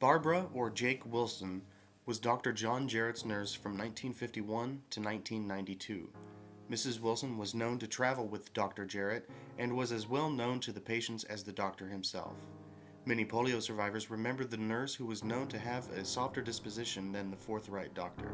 Barbara, or Jake Wilson, was Dr. John Jarrett's nurse from 1951 to 1992. Mrs. Wilson was known to travel with Dr. Jarrett and was as well known to the patients as the doctor himself. Many polio survivors remember the nurse who was known to have a softer disposition than the forthright doctor.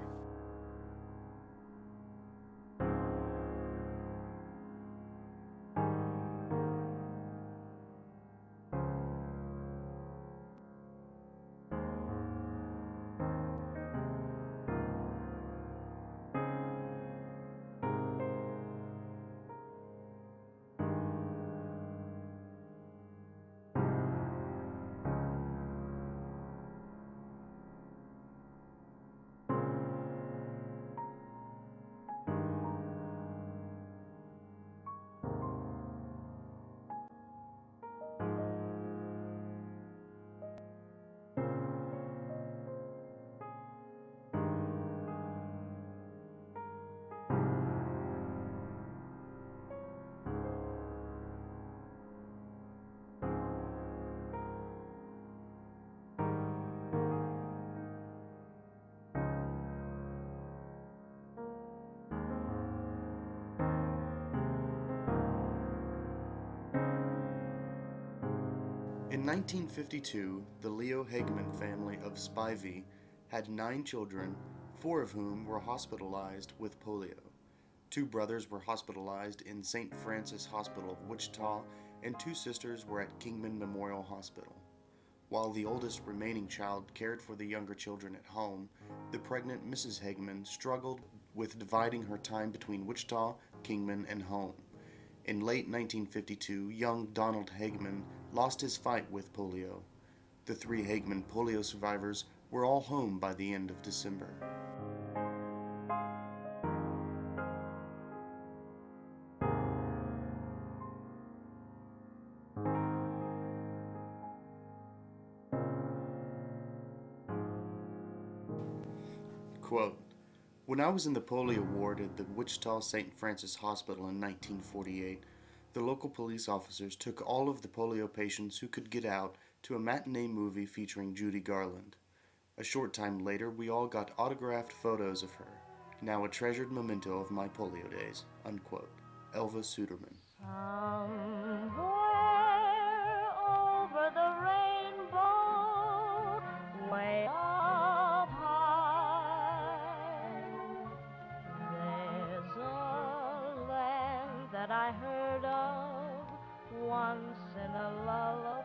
In 1952, the Leo Hageman family of Spivey had 9 children, 4 of whom were hospitalized with polio. 2 brothers were hospitalized in St. Francis Hospital of Wichita, and 2 sisters were at Kingman Memorial Hospital. While the oldest remaining child cared for the younger children at home, the pregnant Mrs. Hageman struggled with dividing her time between Wichita, Kingman, and home. In late 1952, young Donald Hageman lost his fight with polio. The 3 Hageman polio survivors were all home by the end of December. Quote, "When I was in the polio ward at the Wichita St. Francis Hospital in 1948, the local police officers took all of the polio patients who could get out to a matinee movie featuring Judy Garland. A short time later, we all got autographed photos of her, now a treasured memento of my polio days." Unquote. Elva Suderman. Somewhere over the rainbow, way up high, there's a land that I heard of once in a lullaby.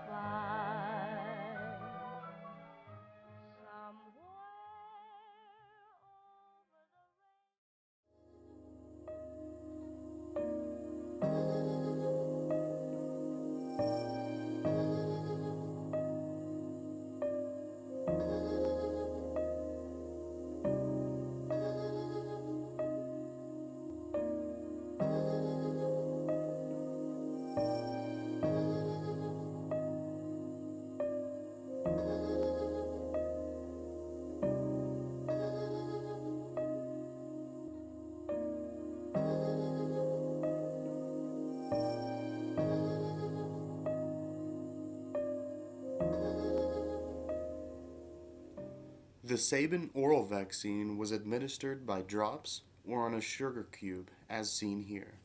The Sabin oral vaccine was administered by drops or on a sugar cube, as seen here.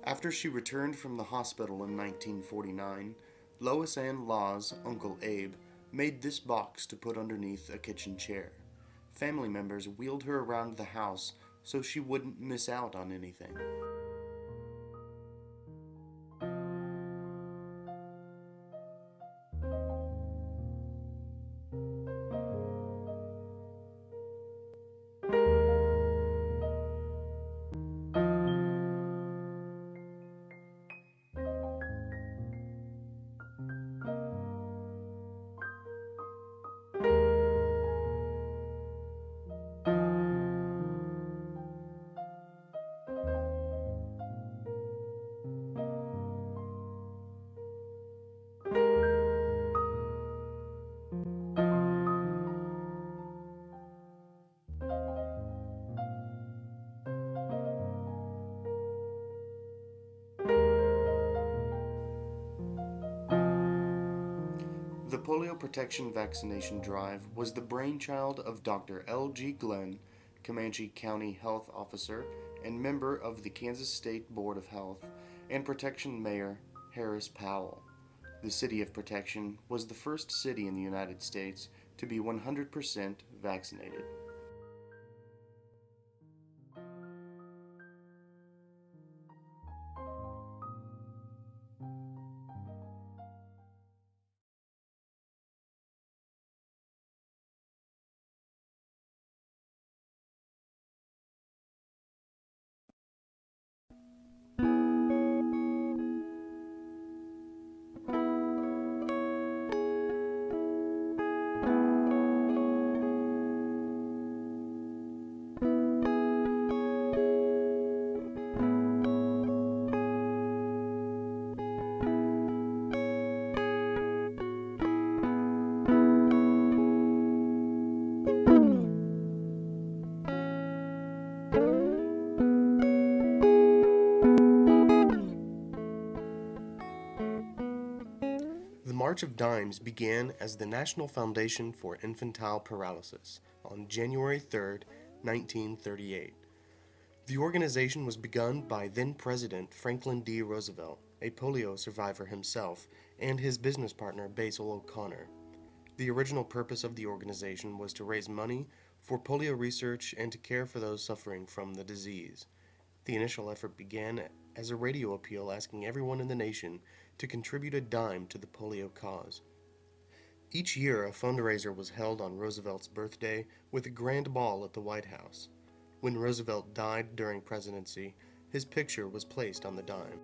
After she returned from the hospital in 1949, Lois Ann Law's Uncle Abe made this box to put underneath a kitchen chair. Family members wheeled her around the house so she wouldn't miss out on anything. The polio protection vaccination drive was the brainchild of Dr. L.G. Glenn, Comanche County Health Officer and member of the Kansas State Board of Health, and Protection Mayor Harris Powell. The city of Protection was the first city in the United States to be 100% vaccinated. The March of Dimes began as the National Foundation for Infantile Paralysis on January 3, 1938. The organization was begun by then-President Franklin D. Roosevelt, a polio survivor himself, and his business partner Basil O'Connor. The original purpose of the organization was to raise money for polio research and to care for those suffering from the disease. The initial effort began as a radio appeal asking everyone in the nation to contribute a dime to the polio cause. Each year, a fundraiser was held on Roosevelt's birthday with a grand ball at the White House. When Roosevelt died during presidency, his picture was placed on the dime.